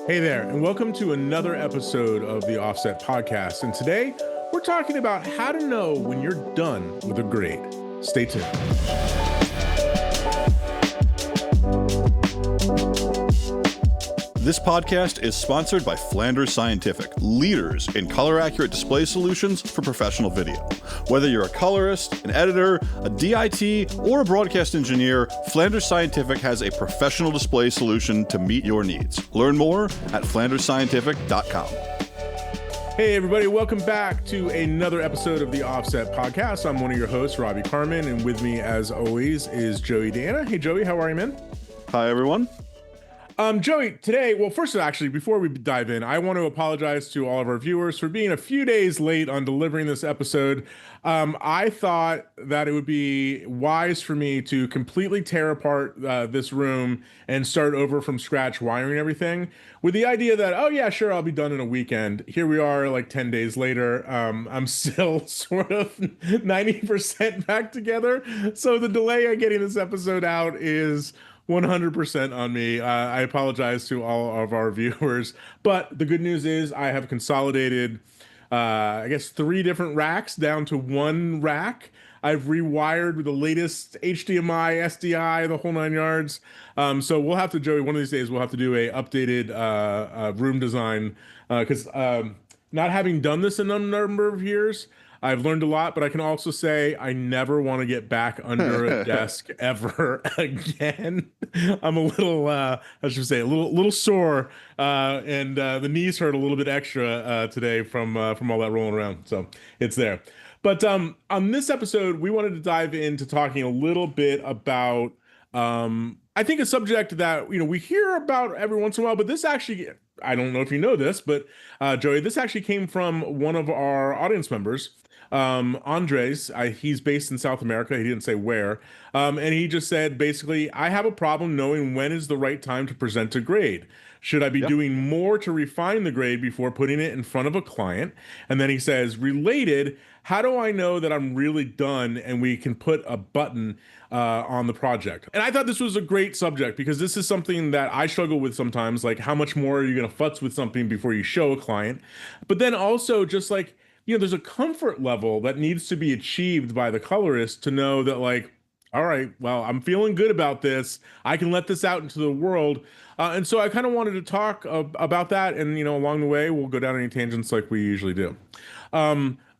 Hey there, and welcome to another episode of the Offset Podcast. And today we're talking about how to know when you're done with a grade. Stay tuned. This podcast is sponsored by Flanders Scientific, leaders in color-accurate display solutions for professional video. Whether you're a colorist, an editor, a DIT, or a broadcast engineer, Flanders Scientific has a professional display solution to meet your needs. Learn more at flandersscientific.com. Hey everybody, welcome back to another episode of the Offset Podcast. I'm one of your hosts, Robbie Carmen, and with me as always is Joey Dana. Hey Joey, how are you, man? Hi everyone. Joey, today, well, first, actually, before we dive in, I want to apologize to all of our viewers for being a few days late on delivering this episode. I thought that it would be wise for me to completely tear apart this room and start over from scratch wiring everything with the idea that, oh yeah, sure, I'll be done in a weekend. Here we are like 10 days later. I'm still sort of 90% back together. So the delay in getting this episode out is 100% on me. I apologize to all of our viewers, but the good news is I have consolidated, I guess, 3 different racks down to 1 rack. I've rewired with the latest HDMI, SDI, the whole 9 yards. So we'll have to, Joey, one of these days we'll have to do a updated room design because not having done this in a number of years, I've learned a lot, but I can also say I never want to get back under a desk ever again. I'm a little, I should say, a little sore, and the knees hurt a little bit extra today from all that rolling around. So it's there. But on this episode, we wanted to dive into talking a little bit about, I think, a subject that we hear about every once in a while, but this actually, I don't know if you know this, but Joey, this actually came from one of our audience members. Andres, he's based in South America. He didn't say where. And he just said, basically, I have a problem knowing when is the right time to present a grade. Should I be doing more to refine the grade before putting it in front of a client? And then he says, related, how do I know that I'm really done and we can put a button on the project? And I thought this was a great subject because this is something that I struggle with sometimes, like how much more are you going to futz with something before you show a client? But then also just like, there's a comfort level that needs to be achieved by the colorist to know that, like, all right, well, I'm feeling good about this. I can let this out into the world. And so I kind of wanted to talk about that. And, along the way, we'll go down any tangents like we usually do.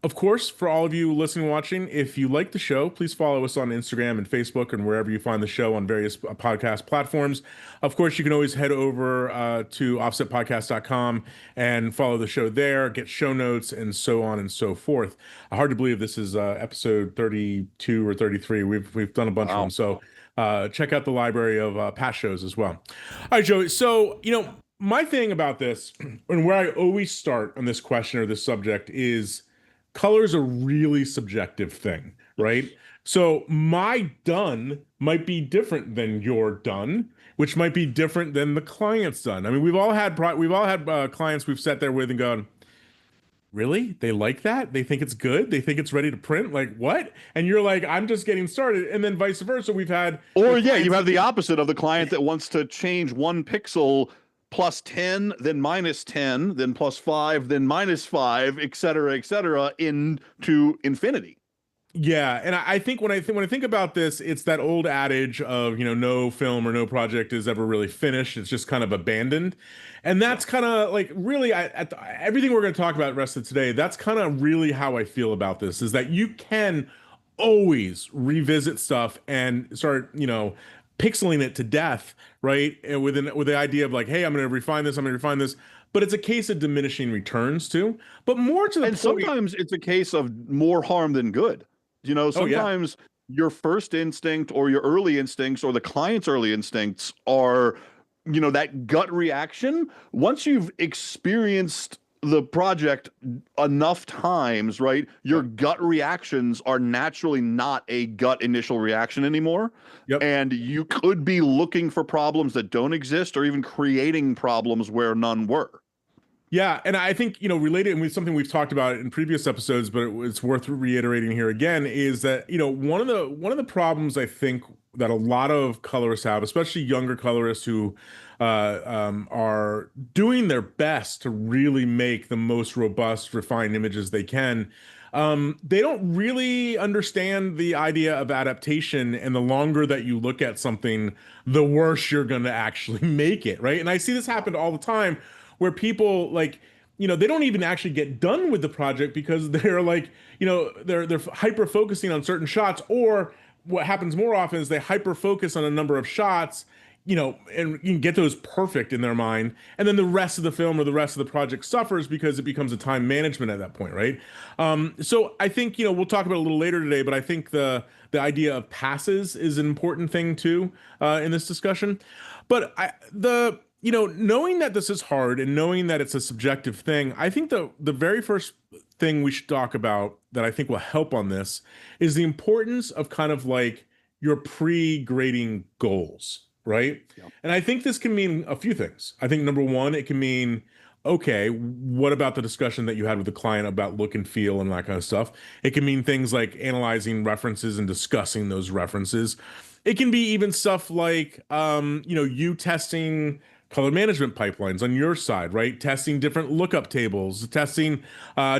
Of course, for all of you listening and watching, if you like the show, please follow us on Instagram and Facebook and wherever you find the show on various podcast platforms. Of course, you can always head over to offsetpodcast.com and follow the show there, get show notes, and so on and so forth. Hard to believe this is episode 32 or 33. We've done a bunch of them. So check out the library of past shows as well. All right, Joey. So, my thing about this and where I always start on this question or this subject is color is a really subjective thing, right? So my done might be different than your done, which might be different than the client's done. I mean, we've all had clients we've sat there with and gone, really? They like that? They think it's good? They think it's ready to print? Like what? And you're like, I'm just getting started. And then vice versa, we've had. Or yeah, you have the opposite of the client that wants to change 1 pixel plus 10, then minus 10, then plus 5, then minus 5, et cetera, into infinity. Yeah, and I think when I think about this, it's that old adage of no film or no project is ever really finished. It's just kind of abandoned, and that's kind of like really everything we're going to talk about the rest of today. That's kind of really how I feel about this. Is that you can always revisit stuff and start pixeling it to death, right? And with the idea of like, hey, I'm going to refine this. But it's a case of diminishing returns too. But more to the point, sometimes it's a case of more harm than good. Sometimes your first instinct or your early instincts or the client's early instincts are, that gut reaction. Once you've experienced the project enough times, right? Your gut reactions are naturally not a gut initial reaction anymore. Yep. And you could be looking for problems that don't exist or even creating problems where none were. Yeah, and I think, related, and with something we've talked about in previous episodes, but it's worth reiterating here again, is that, one of the problems I think that a lot of colorists have, especially younger colorists who are doing their best to really make the most robust, refined images they can. They don't really understand the idea of adaptation, and the longer that you look at something, the worse you're going to actually make it, right? And I see this happen all the time where people like, they don't even actually get done with the project because they're like, they're hyper focusing on certain shots, or what happens more often is they hyper focus on a number of shots, and you can get those perfect in their mind, and then the rest of the film or the rest of the project suffers because it becomes a time management at that point, right? So I think we'll talk about it a little later today, but I think the idea of passes is an important thing too in this discussion. But knowing that this is hard and knowing that it's a subjective thing, I think the very first thing we should talk about that I think will help on this is the importance of kind of like your pre-grading goals, right? Yep. And I think this can mean a few things. I think number one, it can mean, okay, what about the discussion that you had with the client about look and feel and that kind of stuff? It can mean things like analyzing references and discussing those references. It can be even stuff like, you testing color management pipelines on your side, right? Testing different lookup tables, testing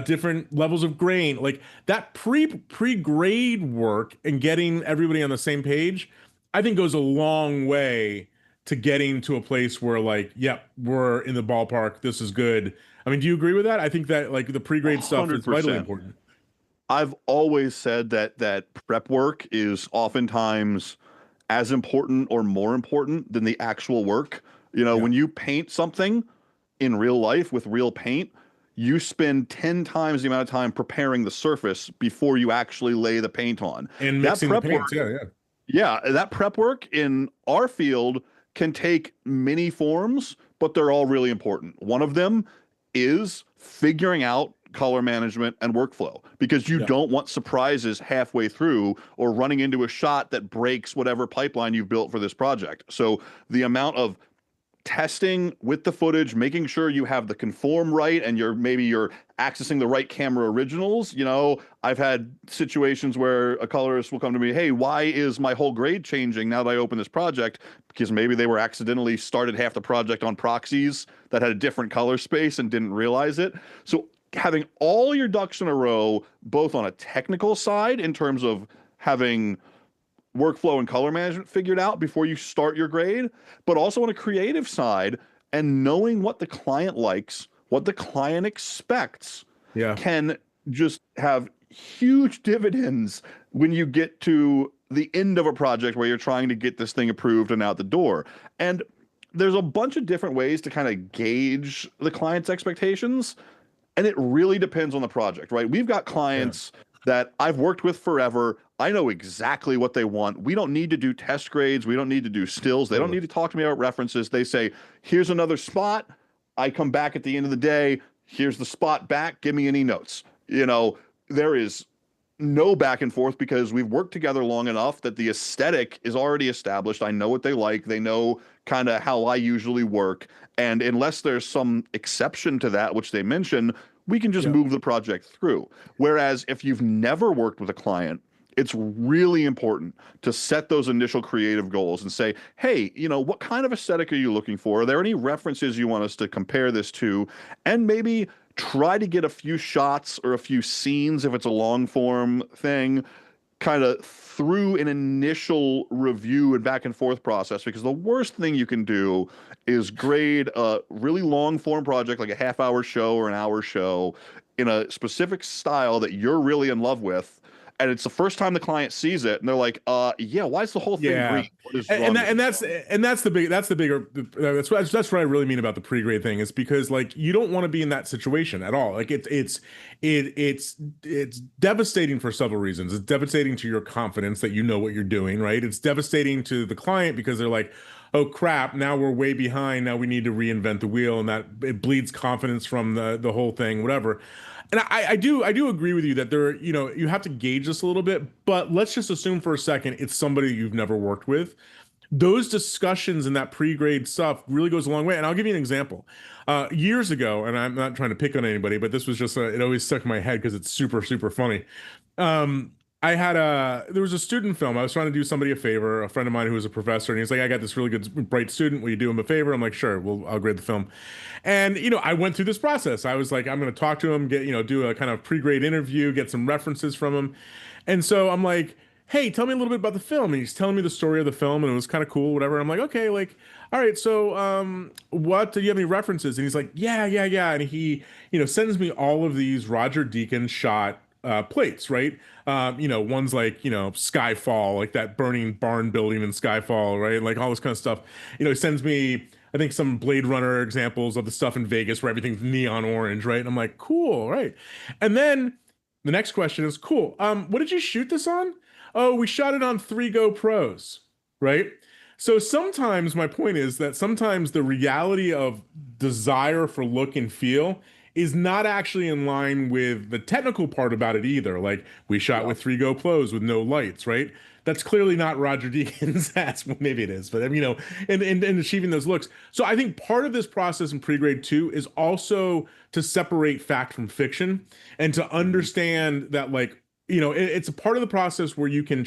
different levels of grain, like that pre-grade work and getting everybody on the same page, I think goes a long way to getting to a place where like, yep, we're in the ballpark. This is good. I mean, do you agree with that? I think that like the pre-grade stuff is vitally 100%. important. I've always said that prep work is oftentimes as important or more important than the actual work. Yeah. When you paint something in real life with real paint, you spend 10 times the amount of time preparing the surface before you actually lay the paint on. And That mixing the prep paints, work, yeah. yeah, that prep work in our field can take many forms, but they're all really important. One of them is figuring out color management and workflow, because you Yeah. don't want surprises halfway through or running into a shot that breaks whatever pipeline you've built for this project. So the amount of testing with the footage, making sure you have the conform right and you're accessing the right camera originals. I've had situations where a colorist will come to me, hey, why is my whole grade changing now that I open this project? Because maybe they were accidentally started half the project on proxies that had a different color space and didn't realize it. So having all your ducks in a row, both on a technical side in terms of having workflow and color management figured out before you start your grade, but also on a creative side and knowing what the client likes, what the client expects, Yeah. can just have huge dividends when you get to the end of a project where you're trying to get this thing approved and out the door. And there's a bunch of different ways to kind of gauge the client's expectations, and it really depends on the project, right? We've got clients that I've worked with forever. I know exactly what they want. We don't need to do test grades. We don't need to do stills. They don't need to talk to me about references. They say, here's another spot. I come back at the end of the day. Here's the spot back. Give me any notes. There is no back and forth because we've worked together long enough that the aesthetic is already established. I know what they like. They know kind of how I usually work. And unless there's some exception to that, which they mention, we can just move the project through. Whereas if you've never worked with a client, it's really important to set those initial creative goals and say, hey, what kind of aesthetic are you looking for? Are there any references you want us to compare this to? And maybe try to get a few shots or a few scenes, if it's a long form thing, kind of through an initial review and back and forth process. Because the worst thing you can do is grade a really long form project, like a half-hour show or an hour show, in a specific style that you're really in love with, and it's the first time the client sees it, and they're like, yeah, why is the whole thing green? What is wrong That's the bigger that's what I really mean about the pre-grade thing, is because like you don't want to be in that situation at all. Like it's devastating for several reasons. It's devastating to your confidence that you know what you're doing, right? It's devastating to the client because they're like, oh crap, now we're way behind. Now we need to reinvent the wheel, and that it bleeds confidence from the whole thing, whatever. And I do agree with you that you have to gauge this a little bit, but let's just assume for a second it's somebody you've never worked with. Those discussions and that pre-grade stuff really goes a long way. And I'll give you an example. Years ago, and I'm not trying to pick on anybody, but this was just it always stuck in my head because it's super, super funny. there was a student film. I was trying to do somebody a favor, a friend of mine who was a professor, and he's like, I got this really good, bright student. Will you do him a favor? I'm like, sure, I'll grade the film. And, I went through this process. I was like, I'm going to talk to him, do a kind of pre-grade interview, get some references from him. And so I'm like, hey, tell me a little bit about the film. And he's telling me the story of the film, and it was kind of cool, whatever. I'm like, okay, like, all right, so what do you have any references? And he's like, yeah. And he, sends me all of these Roger Deakins shot plates, right? One's like, Skyfall, like that burning barn building in Skyfall, right? Like all this kind of stuff. He sends me, I think, some Blade Runner examples of the stuff in Vegas where everything's neon orange, right? And I'm like, cool, right? And then the next question is, cool. What did you shoot this on? Oh, we shot it on 3 GoPros, right? So sometimes my point is that sometimes the reality of desire for look and feel is not actually in line with the technical part about it either. Like we shot with 3 GoPros with no lights, right? That's clearly not Roger Deakins. That's well, maybe it is, but in achieving those looks. So I think part of this process in pre-grade 2 is also to separate fact from fiction and to understand that like it's a part of the process where you can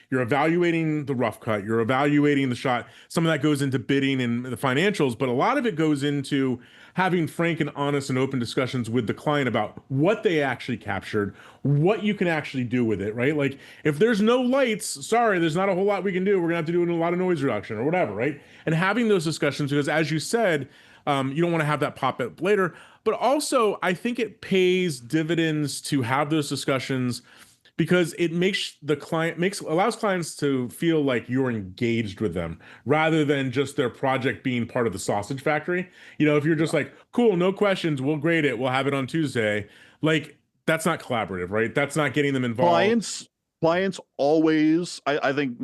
you're evaluating the rough cut, you're evaluating the shot. Some of that goes into bidding and the financials, but a lot of it goes into having frank and honest and open discussions with the client about what they actually captured, what you can actually do with it, right? Like if there's no lights, sorry, there's not a whole lot we can do. We're gonna have to do a lot of noise reduction or whatever, right? And having those discussions, because as you said, you don't want to have that pop up later. But also, I think it pays dividends to have those discussions because it allows clients to feel like you're engaged with them rather than just their project being part of the sausage factory. If you're just like, cool, no questions, we'll grade it, we'll have it on Tuesday. Like that's not collaborative, right? That's not getting them involved. Clients always, I think,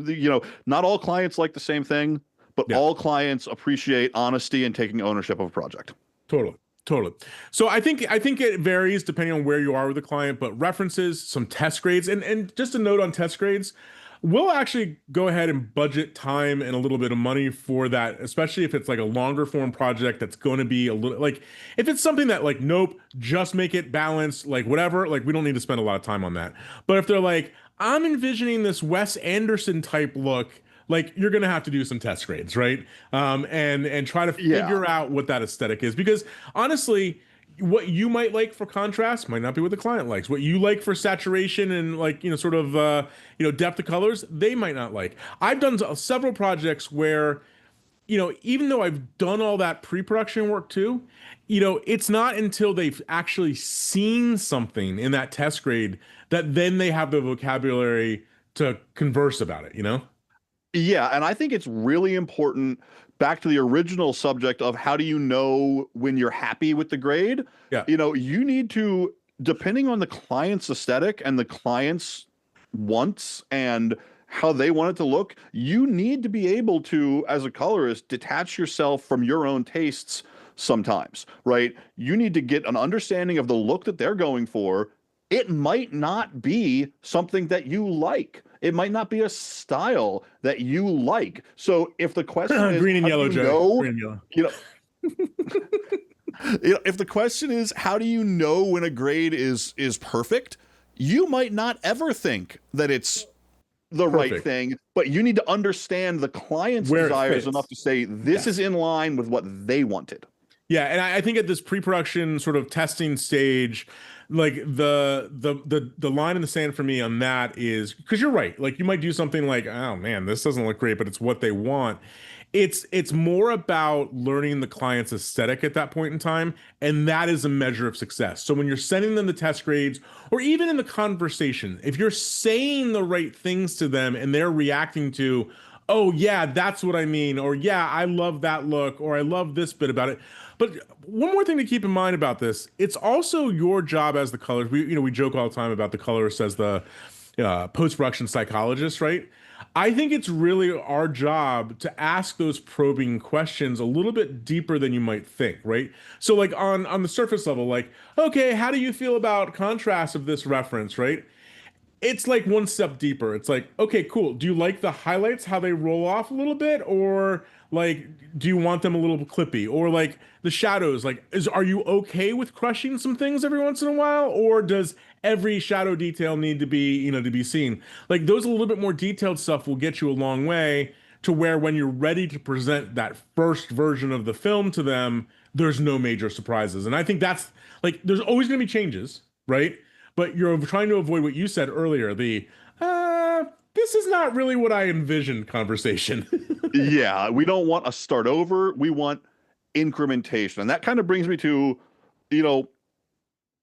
not all clients like the same thing, but all clients appreciate honesty and taking ownership of a project. Totally. So I think it varies depending on where you are with the client, but references, some test grades, and just a note on test grades, we'll actually go ahead and budget time and a little bit of money for that, especially if it's like a longer form project that's going to be a little like if it's something that like, nope, just make it balanced, like whatever, like we don't need to spend a lot of time on that. But if they're like, I'm envisioning this Wes Anderson type look, like you're gonna have to do some test grades, right? And try to figure out what that aesthetic is, because honestly, what you might like for contrast might not be what the client likes. What you like for saturation and like sort of depth of colors, they might not like. I've done several projects where even though I've done all that pre-production work too, it's not until they've actually seen something in that test grade that then they have the vocabulary to converse about it. Yeah, and I think it's really important, back to the original subject of how do you know when you're happy with the grade? Yeah. You need to, depending on the client's aesthetic and the client's wants and how they want it to look, you need to be able to, as a colorist, detach yourself from your own tastes sometimes, right? You need to get an understanding of the look that they're going for. It might not be something that you like. It might not be a style that you like. So if the question is green and yellow, Joe. Green and yellow. If the question is how do you know when a grade is perfect, you might not ever think that it's the right thing, but you need to understand the client's desires enough to say this is in line with what they wanted. Yeah, and I think at this pre-production sort of testing stage, like the line in the sand for me on that is, because you're right, like you might do something like, oh man, this doesn't look great, but it's what they want. It's more about learning the client's aesthetic at that point in time, and that is a measure of success. So when you're sending them the test grades, or even in the conversation, if you're saying the right things to them and they're reacting to, oh yeah, that's what I mean, or yeah, I love that look, or I love this bit about it. But one more thing to keep in mind about this, it's also your job as the colorist. We joke all the time about the colorist as the post-production psychologist, right? I think it's really our job to ask those probing questions a little bit deeper than you might think, right? So like on the surface level, like, okay, how do you feel about contrast of this reference, right? it's like one step deeper. It's like, okay, cool. Do you like the highlights, how they roll off a little bit? Or like, do you want them a little clippy? Or like the shadows, like, are you okay with crushing some things every once in a while? Or does every shadow detail need to be, to be seen? Like those a little bit more detailed stuff will get you a long way to where when you're ready to present that first version of the film to them, there's no major surprises. And I think that's like, there's always going to be changes, right? But you're trying to avoid what you said earlier, the this is not really what I envisioned conversation. Yeah, we don't want a start over. We want incrementation. And that kind of brings me to, you know,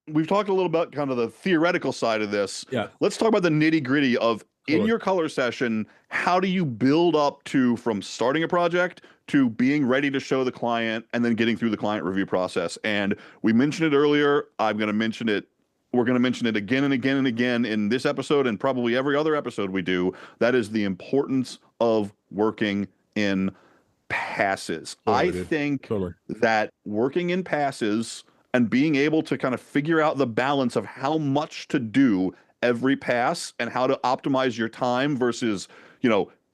we've talked a little about kind of the theoretical side of this. Yeah. Let's talk about the nitty-gritty of in your color session, how do you build up to from starting a project to being ready to show the client and then getting through the client review process? And we mentioned it earlier. I'm going to mention it. We're going to mention it again and again and again in this episode and probably every other episode we do. That is the importance of working in passes. I think that working in passes and being able to kind of figure out the balance of how much to do every pass and how to optimize your time versus,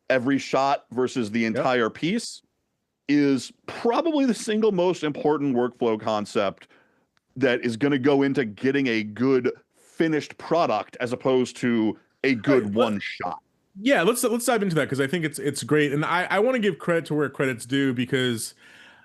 every shot versus the entire piece is probably the single most important workflow concept that is going to go into getting a good finished product as opposed to a good one shot. Yeah, let's dive into that because I think it's great, and I want to give credit to where credit's due because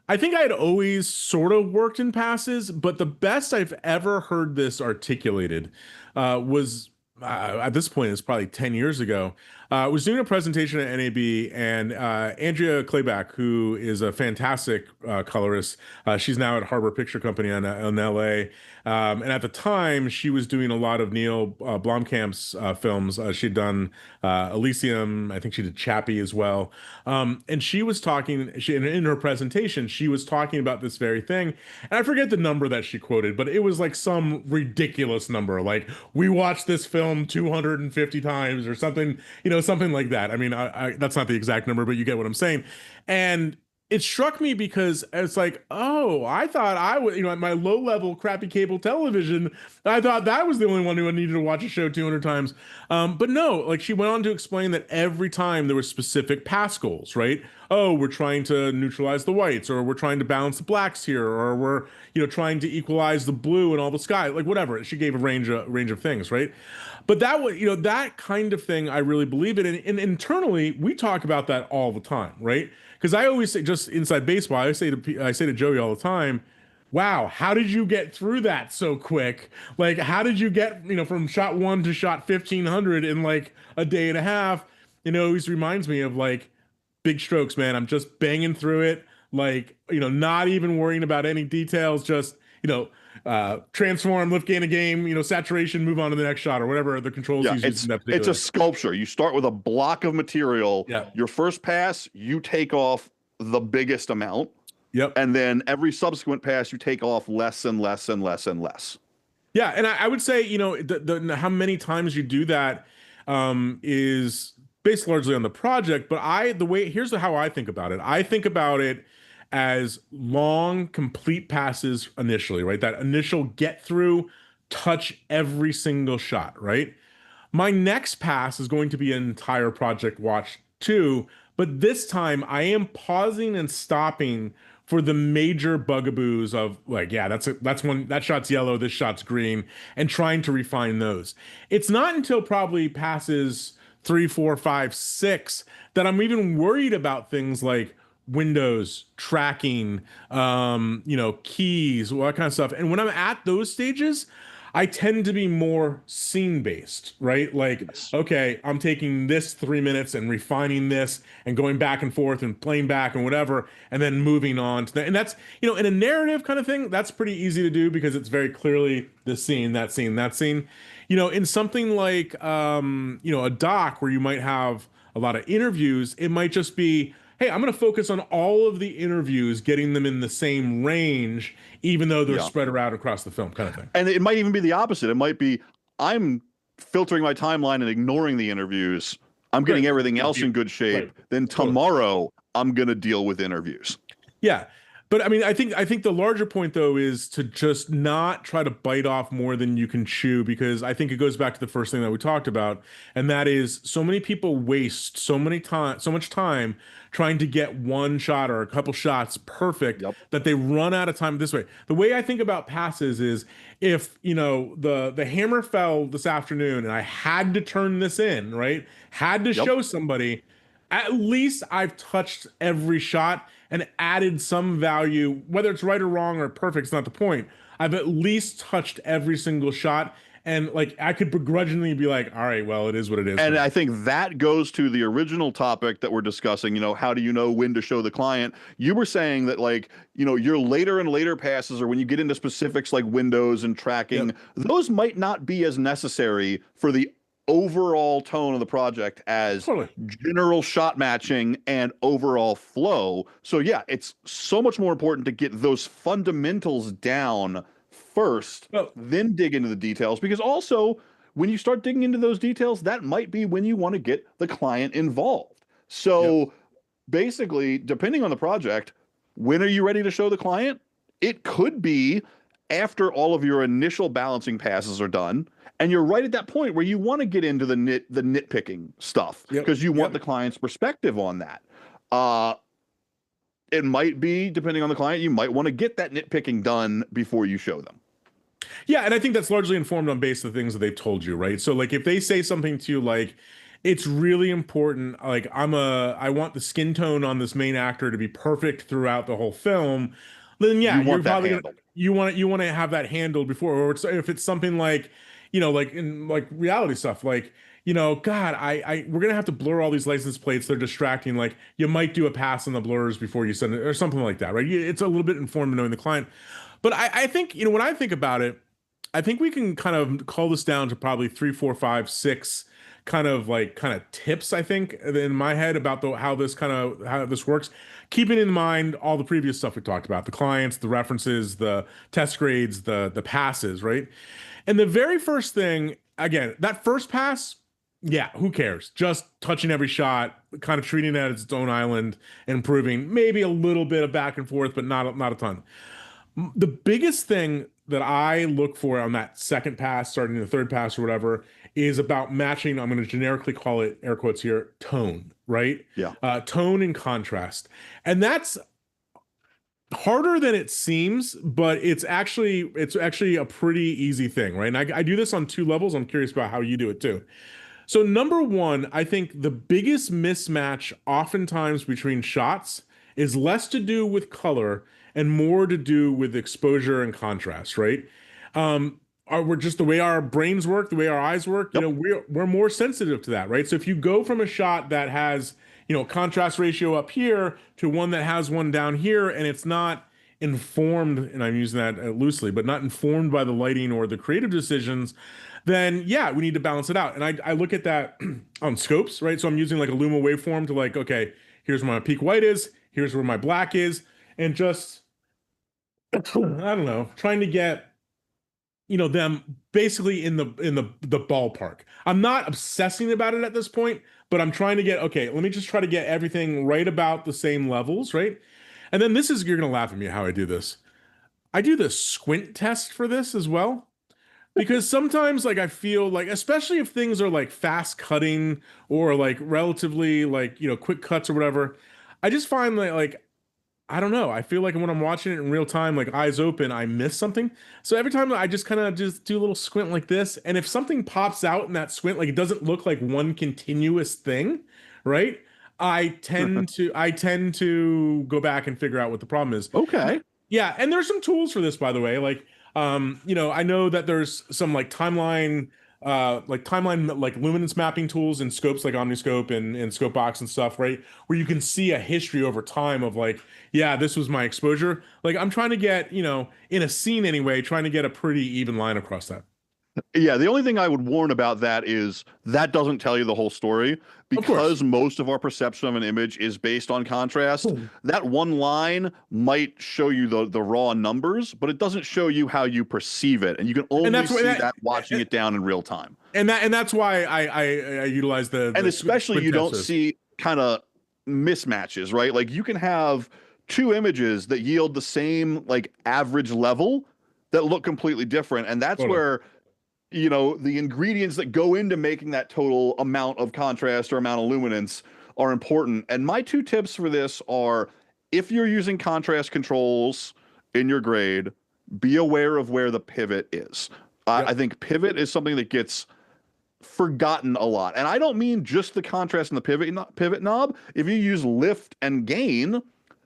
I think I had always sort of worked in passes, but the best I've ever heard this articulated was at this point it's probably 10 years ago. I was doing a presentation at NAB, and Andrea Clayback, who is a fantastic colorist, she's now at Harbor Picture Company in LA. And at the time, she was doing a lot of Neil Blomkamp's films. She'd done Elysium. I think she did Chappie as well. And she was talking, in her presentation, she was talking about this very thing. And I forget the number that she quoted, but it was like some ridiculous number. Like, we watched this film 250 times or something, something like that. I mean, that's not the exact number, but you get what I'm saying. And it struck me because it's like, oh, I thought I would, at my low level crappy cable television, I thought that was the only one who needed to watch a show 200 times. But no, like she went on to explain that every time there were specific pass goals, right? Oh, we're trying to neutralize the whites, or we're trying to balance the blacks here, or we're, trying to equalize the blue and all the sky, like whatever. She gave a range of things, right? But that was, that kind of thing, I really believe in. And internally, we talk about that all the time, right? Because I always say, just inside baseball, I say to Joey all the time, wow, how did you get through that so quick? Like, how did you get, from shot 1 to shot 1500 in like a day and a half? It always reminds me of like big strokes, man. I'm just banging through it. Like, not even worrying about any details, just, transform, lift, gain a game, saturation, move on to the next shot, or whatever the controls yeah, use in that particular. It's a sculpture. You start with a block of material. Yeah. Your first pass, you take off the biggest amount. Yep. And then every subsequent pass, you take off less and less and less and less. Yeah, and I would say, how many times you do that is based largely on the project. But here's how I think about it. I think about it as long, complete passes initially, right? That initial get through, touch every single shot, right? My next pass is going to be an entire project watch too, but this time I am pausing and stopping for the major bugaboos of like, yeah, that's one, that shot's yellow, this shot's green, and trying to refine those. It's not until probably passes 3, 4, 5, 6 that I'm even worried about things like windows, tracking, keys, all that kind of stuff. And when I'm at those stages, I tend to be more scene based, right? Like, yes. Okay, I'm taking this 3 minutes and refining this and going back and forth and playing back and whatever, and then moving on to that. And that's, in a narrative kind of thing, that's pretty easy to do because it's very clearly this scene, that scene, that scene. In something like, a doc where you might have a lot of interviews, it might just be, hey, I'm going to focus on all of the interviews, getting them in the same range, even though they're spread around across the film, kind of thing. And it might even be the opposite. It might be, I'm filtering my timeline and ignoring the interviews. I'm getting everything else in good shape. Right. Then tomorrow, I'm going to deal with interviews. Yeah. But I mean, I think the larger point though is to just not try to bite off more than you can chew, because I think it goes back to the first thing that we talked about, and that is so many people waste so much time trying to get one shot or a couple shots perfect Yep. that they run out of time this way. The way I think about passes is, if the hammer fell this afternoon and I had to turn this in, right? Had to Yep. show somebody, at least I've touched every shot and added some value, whether it's right or wrong or perfect, it's not the point. I've at least touched every single shot. And like, I could begrudgingly be like, all right, well, it is what it is. And I think that goes to the original topic that we're discussing, how do you know when to show the client? You were saying that, like, your later and later passes, or when you get into specifics like windows and tracking, Yep. those might not be as necessary for the overall tone of the project as Totally. general shot matching and overall flow. So yeah, it's so much more important to get those fundamentals down first, Well, then dig into the details, because also when you start digging into those details, that might be when you want to get the client involved. So basically, depending on the project, when are you ready to show the client? It could be after all of your initial balancing passes are done, and you're right at that point where you want to get into the nitpicking stuff, Yep. because you want Yep. the client's perspective on that. It might be, depending on the client, you might want to get that nitpicking done before you show them. Yeah, and I think that's largely informed on base of the things that they've told you, right? So like, if they say something to you like, it's really important, like, I want the skin tone on this main actor to be perfect throughout the whole film, then yeah, You want you're that probably handled. you want to have that handled before. Or if it's something like, like in like reality stuff, like, God, we're gonna have to blur all these license plates. They're distracting. Like, you might do a pass on the blurs before you send it, or something like that, right? It's a little bit informed knowing the client. But I think, when I think about it, I think we can kind of call this down to probably 3, 4, 5, 6 kind of tips, I think, in my head about how this works. Keeping in mind all the previous stuff we talked about, the clients, the references, the test grades, the passes, right? And the very first thing, again, that first pass, yeah, who cares? Just touching every shot, kind of treating it as its own island, and improving maybe a little bit of back and forth, but not a ton. The biggest thing that I look for on that second pass, starting the third pass or whatever, is about matching. I'm going to generically call it, air quotes here, tone, right? Yeah. Tone and contrast. And that's harder than it seems, but it's actually a pretty easy thing, right? And I do this on 2 levels. I'm curious about how you do it too. So number one, I think the biggest mismatch oftentimes between shots is less to do with color and more to do with exposure and contrast, right? We're just, the way our brains work, the way our eyes work, we're more sensitive to that, right? So if you go from a shot that has, contrast ratio up here to one that has one down here, and it's not informed, and I'm using that loosely, but not informed by the lighting or the creative decisions, then yeah, we need to balance it out. And I look at that on scopes, right? So I'm using like a Luma waveform to like, okay, here's where my peak white is, here's where my black is, and just, I don't know, trying to get, them basically in the ballpark. I'm not obsessing about it at this point, but I'm trying to get, okay, let me just try to get everything right about the same levels, right? And then you're gonna laugh at me how I do this. I do the squint test for this as well. Because sometimes, like, I feel like, especially if things are like fast cutting or like relatively like, quick cuts or whatever, I just find that, like, I don't know, I feel like when I'm watching it in real time, like eyes open, I miss something. So every time I just kind of just do a little squint like this, and if something pops out in that squint, like it doesn't look like one continuous thing, right? I tend to go back and figure out what the problem is. Okay. Yeah, and there's some tools for this, by the way. Like, I know that there's some like timeline like luminance mapping tools and scopes like Omniscope and Scopebox and stuff, right? Where you can see a history over time of like, yeah, this was my exposure. Like, I'm trying to get, in a scene anyway, trying to get a pretty even line across that. Yeah, the only thing I would warn about that is that doesn't tell you the whole story, because most of our perception of an image is based on contrast. That one line might show you the raw numbers, but it doesn't show you how you perceive it, and you can only see that watching it down in real time. And that's why I utilize the especially you don't see kind of mismatches, right? Like, you can have two images that yield the same like average level that look completely different. And that's where, you know, the ingredients that go into making that total amount of contrast or amount of luminance are important. And my two tips for this are, if you're using contrast controls in your grade, be aware of where the pivot is. I think pivot is something that gets forgotten a lot. And I don't mean just the contrast in the pivot knob. If you use lift and gain,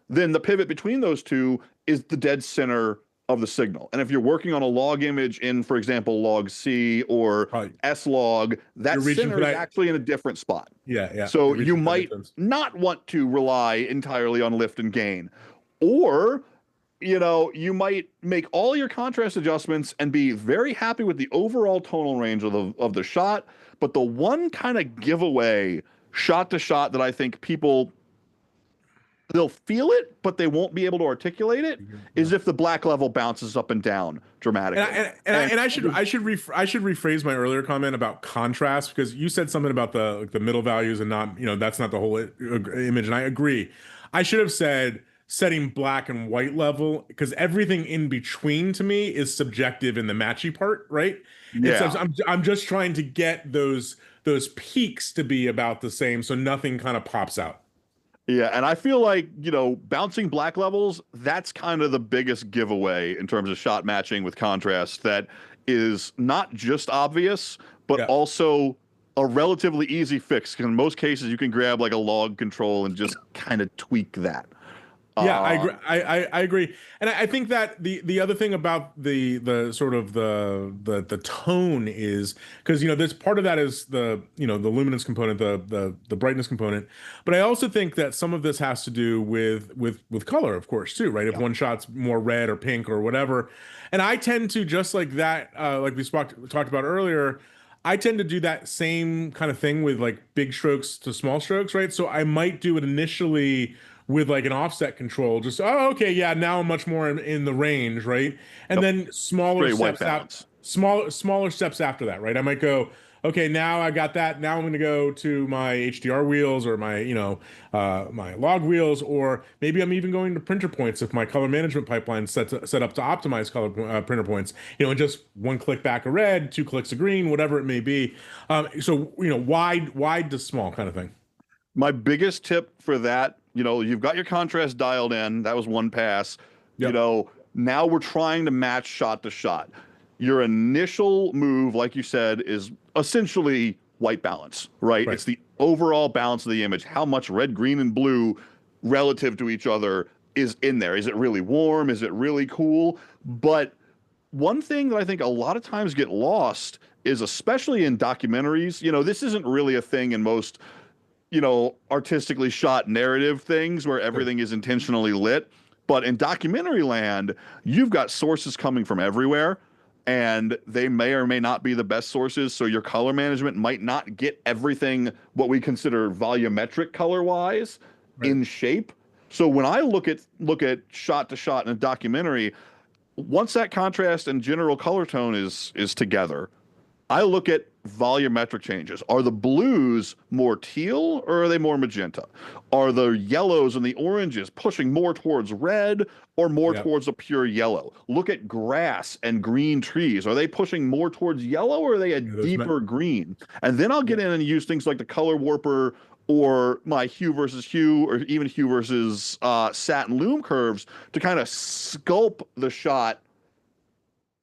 then the pivot between those two is the dead center of the signal. And if you're working on a log image in, for example, log C or S log, that center is actually in a different spot. Yeah. So you might not want to rely entirely on lift and gain. Or, you know, you might make all your contrast adjustments and be very happy with the overall tonal range of the shot. But the one kind of giveaway shot to shot that I think people, they'll feel it, but they won't be able to articulate it, is if the black level bounces up and down dramatically. And I should rephrase my earlier comment about contrast, because you said something about the middle values and not, you know, that's not the whole image, and I agree. I should have said setting black and white level, because everything in between to me is subjective in the matchy part, right? Yeah. I'm just trying to get those peaks to be about the same, so nothing kind of pops out. Yeah, and I feel like, you know, bouncing black levels, that's kind of the biggest giveaway in terms of shot matching with contrast that is not just obvious, but also a relatively easy fix. Because in most cases, you can grab like a log control and just kind of tweak that. Yeah, I agree. I agree, and I think that the other thing about the sort of the tone is, because, you know, there's part of that is the, you know, the luminance component, the brightness component, but I also think that some of this has to do with color, of course, too, right? If one shot's more red or pink or whatever, and I tend to, just like that, like we talked about earlier, I tend to do that same kind of thing with like big strokes to small strokes, right? So I might do it initially with like an offset control, just, oh, okay, yeah, now I'm much more in the range, right? And then smaller steps after that, right? I might go, okay, now I got that. Now I'm going to go to my HDR wheels or my, you know, my log wheels, or maybe I'm even going to printer points if my color management pipeline set up to optimize color printer points, you know, and just one click back of red, two clicks of green, whatever it may be. So, you know, wide to small kind of thing. My biggest tip for that, you know, you've got your contrast dialed in. That was one pass. You know, now we're trying to match shot to shot. Your initial move, like you said, is essentially white balance, right? It's the overall balance of the image. How much red, green, and blue relative to each other is in there? Is it really warm? Is it really cool? But one thing that I think a lot of times get lost is, especially in documentaries, you know, this isn't really a thing in most, you know, artistically shot narrative things where everything is intentionally lit. But in documentary land, you've got sources coming from everywhere, and they may or may not be the best sources. So your color management might not get everything what we consider volumetric color wise in shape. So when I look at shot to shot in a documentary, once that contrast and general color tone is together, I look at volumetric changes. Are the blues more teal or are they more magenta? Are the yellows and the oranges pushing more towards red or more towards a pure yellow? Look at grass and green trees. Are they pushing more towards yellow or are they a deeper green? And then I'll get in and use things like the color warper or my hue versus hue, or even hue versus satin loom curves to kind of sculpt the shot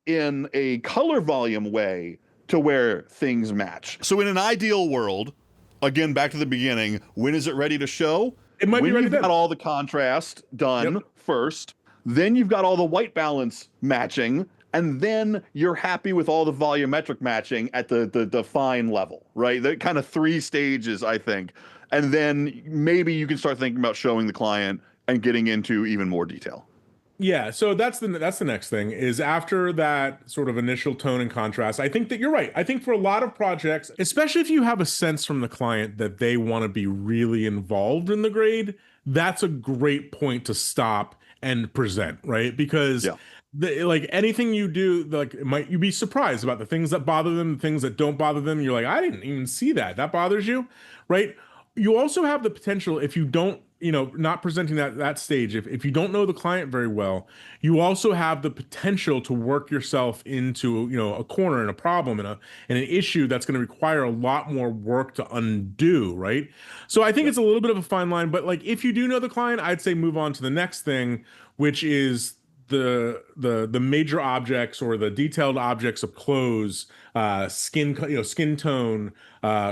in a color volume way to where things match. So in an ideal world, again, back to the beginning, when is it ready to show? It might be ready. You've got all the contrast done first, then you've got all the white balance matching, and then you're happy with all the volumetric matching at the fine level, right? The kind of 3 stages, I think. And then maybe you can start thinking about showing the client and getting into even more detail. Yeah, so that's the next thing, is after that sort of initial tone and contrast. I think that you're right. I think for a lot of projects, especially if you have a sense from the client that they want to be really involved in the grade, that's a great point to stop and present, right? Because like anything you do, like you'd be surprised about the things that bother them, the things that don't bother them. You're like, I didn't even see that. That bothers you, right? you also have the potential, if you don't, not presenting that stage, if you don't know the client very well, you also have the potential to work yourself into, a corner and a problem and an issue that's going to require a lot more work to undo, right? So I think it's a little bit of a fine line, but like if you do know the client, I'd say move on to the next thing, which is the major objects or the detailed objects of clothes, skin tone,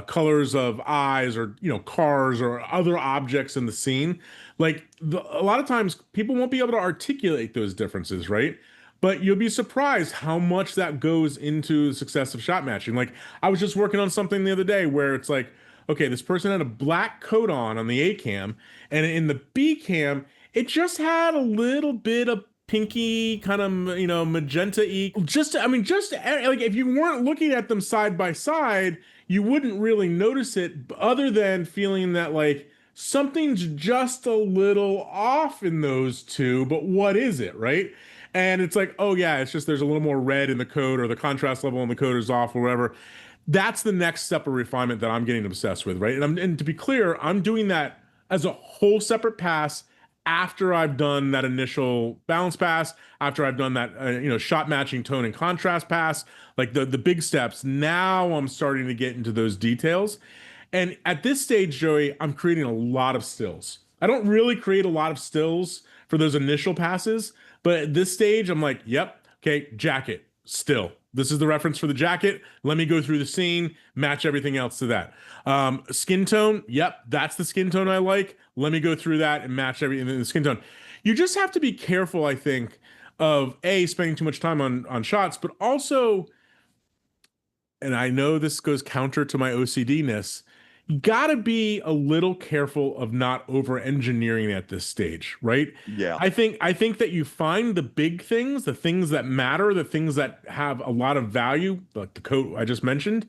colors of eyes, or cars or other objects in the scene. Like a lot of times people won't be able to articulate those differences, right? But you'll be surprised how much that goes into successive shot matching. Like I was just working on something the other day where it's like, okay, this person had a black coat on the A cam, and in the B cam, it just had a little bit of pinky kind of magenta-y. Just like if you weren't looking at them side by side, you wouldn't really notice it, other than feeling that like something's just a little off in those two, but what is it, right? And it's like, oh yeah, it's just there's a little more red in the coat, or the contrast level in the coat is off, or whatever. That's the next step of refinement that I'm getting obsessed with, right? And to be clear, I'm doing that as a whole separate pass after I've done that initial balance pass, after I've done that shot matching, tone and contrast pass, like the big steps. Now I'm starting to get into those details. And at this stage, Joey, I'm creating a lot of stills. I don't really create a lot of stills for those initial passes, but at this stage, I'm like, yep, okay, jacket, still. This is the reference for the jacket. Let me go through the scene, match everything else to that. Skin tone, yep, that's the skin tone I like. Let me go through that and match everything in the skin tone. You just have to be careful, I think, of spending too much time on shots, but also, and I know this goes counter to my OCD-ness, you got to be a little careful of not over engineering at this stage, right? Yeah. I think that you find the big things, the things that matter, the things that have a lot of value, like the coat I just mentioned.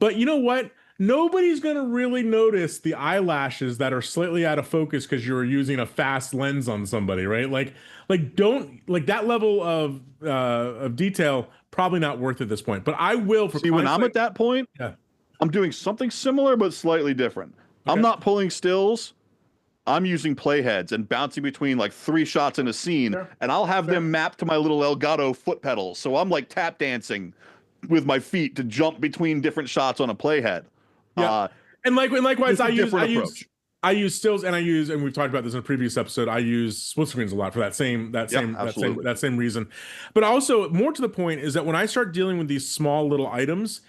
But you know what? Nobody's going to really notice the eyelashes that are slightly out of focus because you're using a fast lens on somebody, right? Like don't like that level of detail, probably not worth it at this point. But I will for See, when I'm at that point, yeah. I'm doing something similar but slightly different. Okay. I'm not pulling stills. I'm using playheads and bouncing between like 3 shots in a scene, and I'll have them mapped to my little Elgato foot pedals. So I'm like tap dancing with my feet to jump between different shots on a playhead. Yeah. And likewise, I use stills, and we've talked about this in a previous episode. I use split screens a lot for that same reason. But also, more to the point is that when I start dealing with these small little items,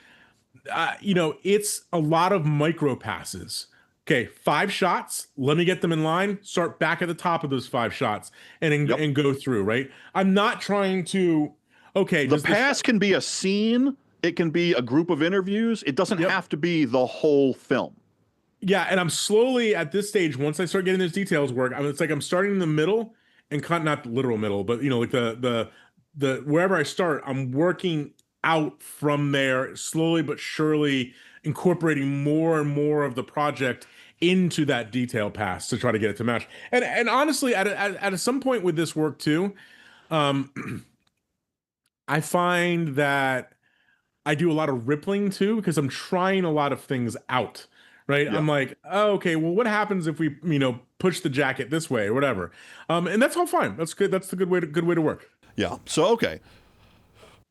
it's a lot of micro passes. Okay, 5 shots. Let me get them in line. Start back at the top of those 5 shots and go through. Right. I'm not trying to. Okay, the pass can be a scene. It can be a group of interviews. It doesn't have to be the whole film. Yeah, and I'm slowly at this stage, once I start getting those details work, it's like I'm starting in the middle and not the literal middle, but like the wherever I start, I'm working out from there slowly but surely, incorporating more and more of the project into that detail pass to try to get it to match. And honestly, at some point with this work too, I find that I do a lot of rippling too, because I'm trying a lot of things out, right? Yeah. I'm like, oh, okay, well, what happens if we, push the jacket this way or whatever? And that's all fine. That's good. That's the good way to work. Yeah. So, okay.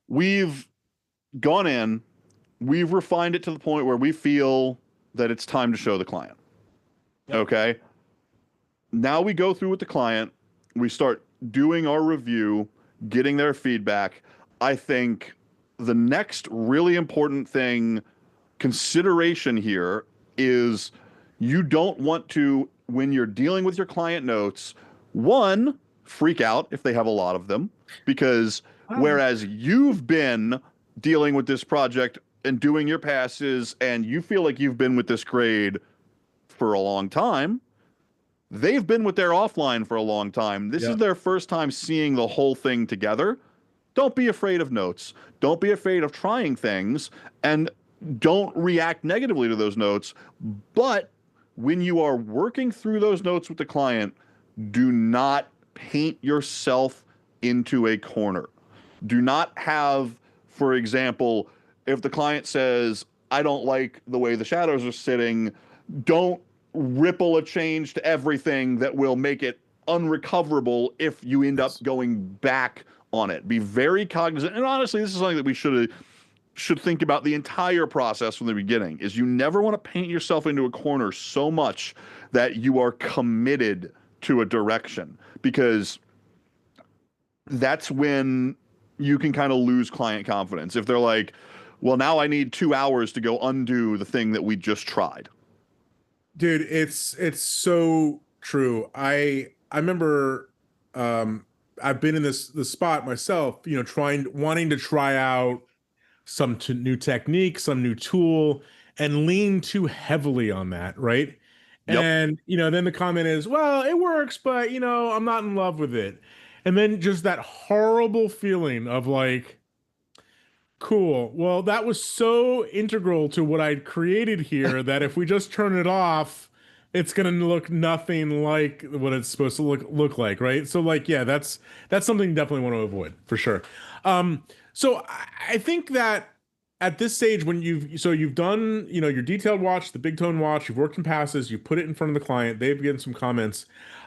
We've gone in, we've refined it to the point where we feel that it's time to show the client. Yep. Okay. Now we go through with the client, we start doing our review, getting their feedback. I think the next really important consideration here is you don't want to, when you're dealing with your client notes, one, freak out if they have a lot of them, because whereas you've been dealing with this project and doing your passes and you feel like you've been with this grade for a long time, they've been with their offline for a long time. This is their first time seeing the whole thing together. Don't be afraid of notes. Don't be afraid of trying things, and don't react negatively to those notes. But when you are working through those notes with the client, do not paint yourself into a corner. Do not have, for example, if the client says, I don't like the way the shadows are sitting, don't ripple a change to everything that will make it unrecoverable if you end up going back on it. Be very cognizant. And honestly, this is something that we should think about the entire process from the beginning, is you never want to paint yourself into a corner so much that you are committed to a direction, because that's when you can kind of lose client confidence. If they're like, well, now I need 2 hours to go undo the thing that we just tried. Dude, it's so true. I remember I've been in this spot myself, you know, wanting to try out some new technique, some new tool, and lean too heavily on that, right? Yep. And you know, then the comment is, well, it works, but you know, I'm not in love with it. And then just that horrible feeling of like, cool. Well, that was so integral to what I'd created here that if we just turn it off, it's gonna look nothing like what it's supposed to look like, right? So like, yeah, that's something you definitely want to avoid for sure. So I think that at this stage, when you've done, you know, your detailed watch, the big tone watch, you've worked in passes, you put it in front of the client, they've given some comments.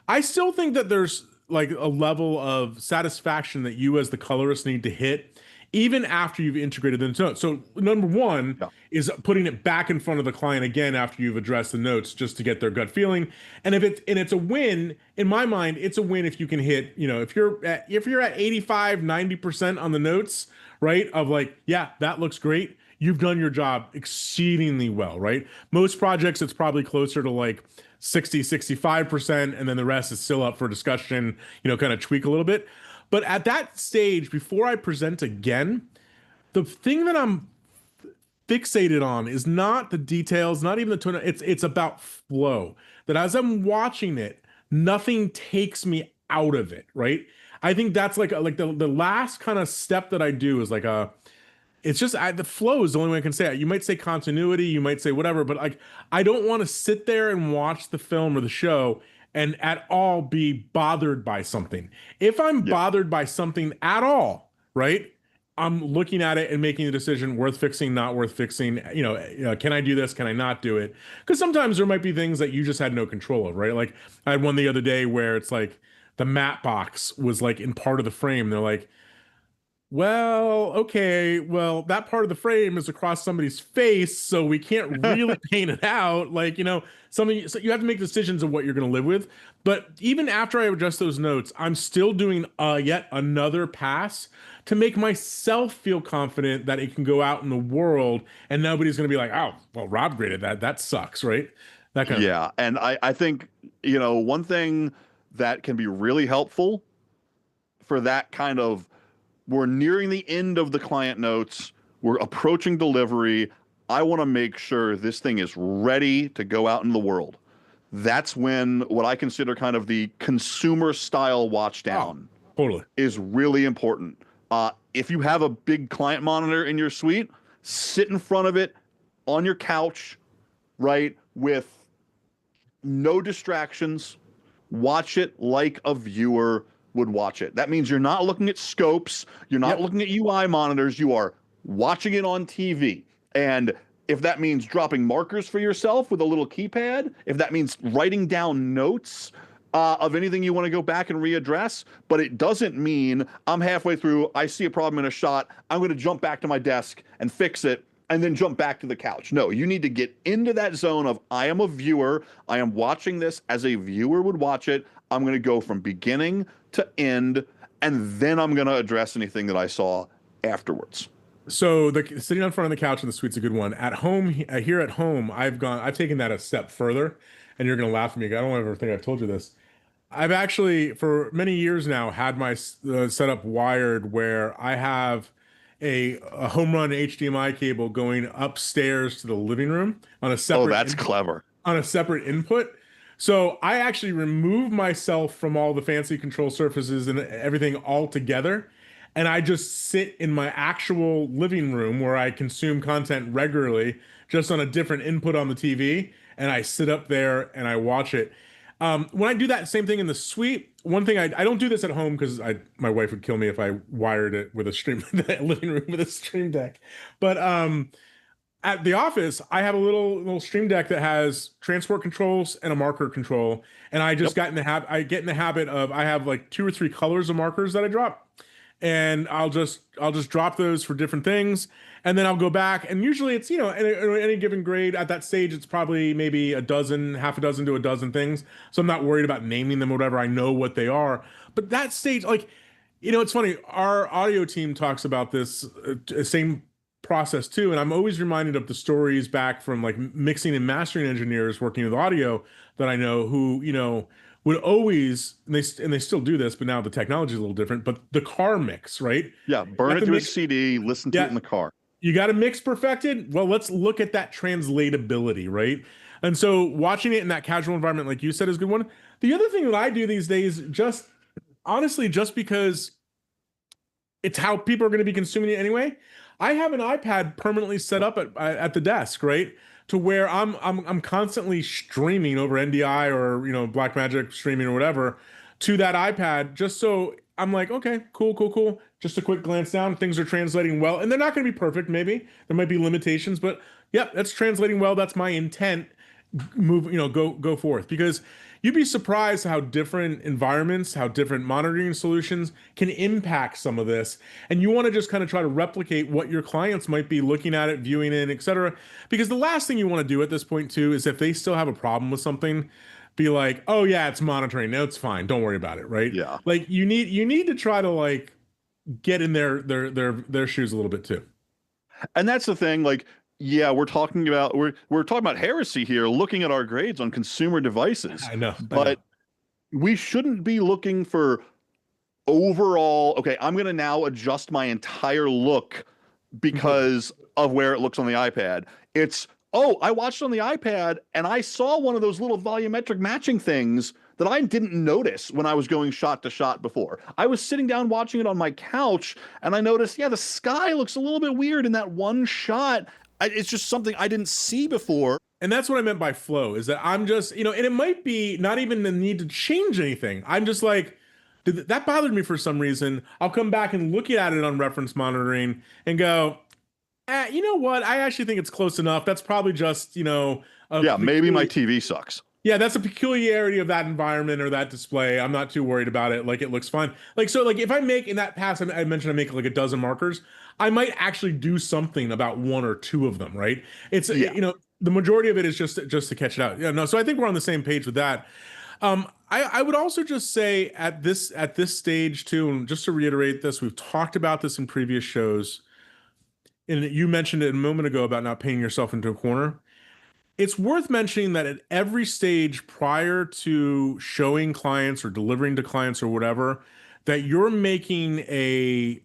I still think that there's like a level of satisfaction that you as the colorist need to hit even after you've integrated the notes. So number one is putting it back in front of the client again after you've addressed the notes, just to get their gut feeling. And it's a win in my mind. It's a win if you can hit, you know, if you're at 85, 90% on the notes, right? Of like, yeah, that looks great. You've done your job exceedingly well, right? Most projects, it's probably closer to like 60, 65%. And then the rest is still up for discussion, you know, kind of tweak a little bit. But at that stage, before I present again, the thing that I'm fixated on is not the details, not even the tone. It's about flow. That as I'm watching it, nothing takes me out of it, right? I think that's like the last kind of step that I do is like it's just the flow is the only way I can say it. You might say continuity, you might say whatever, but like I don't want to sit there and watch the film or the show and at all be bothered by something. If I'm bothered by something at all, right? I'm looking at it and making a decision, worth fixing, not worth fixing. You know, can I do this? Can I not do it? Because sometimes there might be things that you just had no control of, right? Like I had one the other day where it's like the matte box was like in part of the frame. They're like, well, okay, well, that part of the frame is across somebody's face, so we can't really paint it out. Like, you know, something, so you have to make decisions of what you're going to live with. But even after I adjust those notes, I'm still doing yet another pass to make myself feel confident that it can go out in the world and nobody's going to be like, oh, well, Rob graded that. That sucks, right? That kind of. And I think, you know, one thing that can be really helpful for that kind of, we're nearing the end of the client notes, we're approaching delivery, I want to make sure this thing is ready to go out in the world. That's when what I consider kind of the consumer style watch down totally is really important. If you have a big client monitor in your suite, sit in front of it on your couch, right, with no distractions, watch it like a viewer would watch it. That means you're not looking at scopes, you're not looking at UI monitors, you are watching it on TV. And if that means dropping markers for yourself with a little keypad, if that means writing down notes of anything you want to go back and readdress, but it doesn't mean I'm halfway through, I see a problem in a shot, I'm going to jump back to my desk and fix it and then jump back to the couch. No, you need to get into that zone of I am a viewer, I am watching this as a viewer would watch it, I'm going to go from beginning to end, and then I'm going to address anything that I saw afterwards. So the sitting on front of the couch in the suite's a good one. At home, here at home, I've taken that a step further, and you're going to laugh at me. I don't ever think I've told you this. I've actually, for many years now, had my setup wired where I have a home run HDMI cable going upstairs to the living room on a separate. Oh, that's clever. On a separate input. So I actually remove myself from all the fancy control surfaces and everything altogether. And I just sit in my actual living room where I consume content regularly, just on a different input on the TV. And I sit up there and I watch it. When I do that same thing in the suite, one thing I don't do this at home because my wife would kill me if I wired it with a living room with a Stream Deck. But at the office, I have a little Stream Deck that has transport controls and a marker control, and I just Yep. got in the habit. I get in the habit of I have like 2 or 3 colors of markers that I drop, and I'll just drop those for different things, and then I'll go back. And usually it's any given grade at that stage, it's probably maybe a dozen, half a dozen to a dozen things. So I'm not worried about naming them or whatever. I know what they are. But that stage, like, it's funny. Our audio team talks about this same process too, and I'm always reminded of the stories back from like mixing and mastering engineers working with audio that I know who would always, and they still do this, but now the technology is a little different. But the car mix, right? Yeah, burn it The to a mix, CD, listen to it yeah, in the car. you got a mix perfected. Well, let's look at that translatability, right? And so watching it in that casual environment, like you said, is a good one. The other thing that I do these days, just honestly, just because it's how people are going to be consuming it anyway. I have an iPad permanently set up at the desk, right? To where I'm constantly streaming over NDI or Blackmagic streaming or whatever to that iPad, just so I'm like, okay, cool, cool, cool. Just a quick glance down, things are translating well, and they're not going to be perfect. Maybe there might be limitations, but yep, that's translating well. That's my intent. Move, go forth, because you'd be surprised how different environments, how different monitoring solutions can impact some of this. And you want to just kind of try to replicate what your clients might be looking at it, viewing it, et cetera. Because the last thing you want to do at this point too is if they still have a problem with something, be like, oh yeah, it's monitoring, no, it's fine, don't worry about it, right? Yeah. Like you need to try to like get in their shoes a little bit too. And that's the thing, like, yeah, we're talking about heresy here, looking at our grades on consumer devices. I know. But we shouldn't be looking for overall, okay, I'm going to now adjust my entire look because of where it looks on the iPad. It's, oh, I watched on the iPad and I saw one of those little volumetric matching things that I didn't notice when I was going shot to shot before. I was sitting down watching it on my couch and I noticed, yeah, the sky looks a little bit weird in that one shot. It's just something I didn't see before. And that's what I meant by flow, is that I'm just, and it might be not even the need to change anything. I'm just like, that bothered me for some reason. I'll come back and look at it on reference monitoring and go, you know what? I actually think it's close enough. That's probably just, yeah, maybe my TV sucks. Yeah, that's a peculiarity of that environment or that display. I'm not too worried about it. Like, it looks fine. Like, so like if I make in that pass, I mentioned I make like a dozen markers, I might actually do something about 1 or 2 of them, right? It's, the majority of it is just to catch it out. Yeah, no, so I think we're on the same page with that. I would also just say at this stage too, and just to reiterate this, we've talked about this in previous shows, and you mentioned it a moment ago about not painting yourself into a corner. It's worth mentioning that at every stage prior to showing clients or delivering to clients or whatever, that you're making a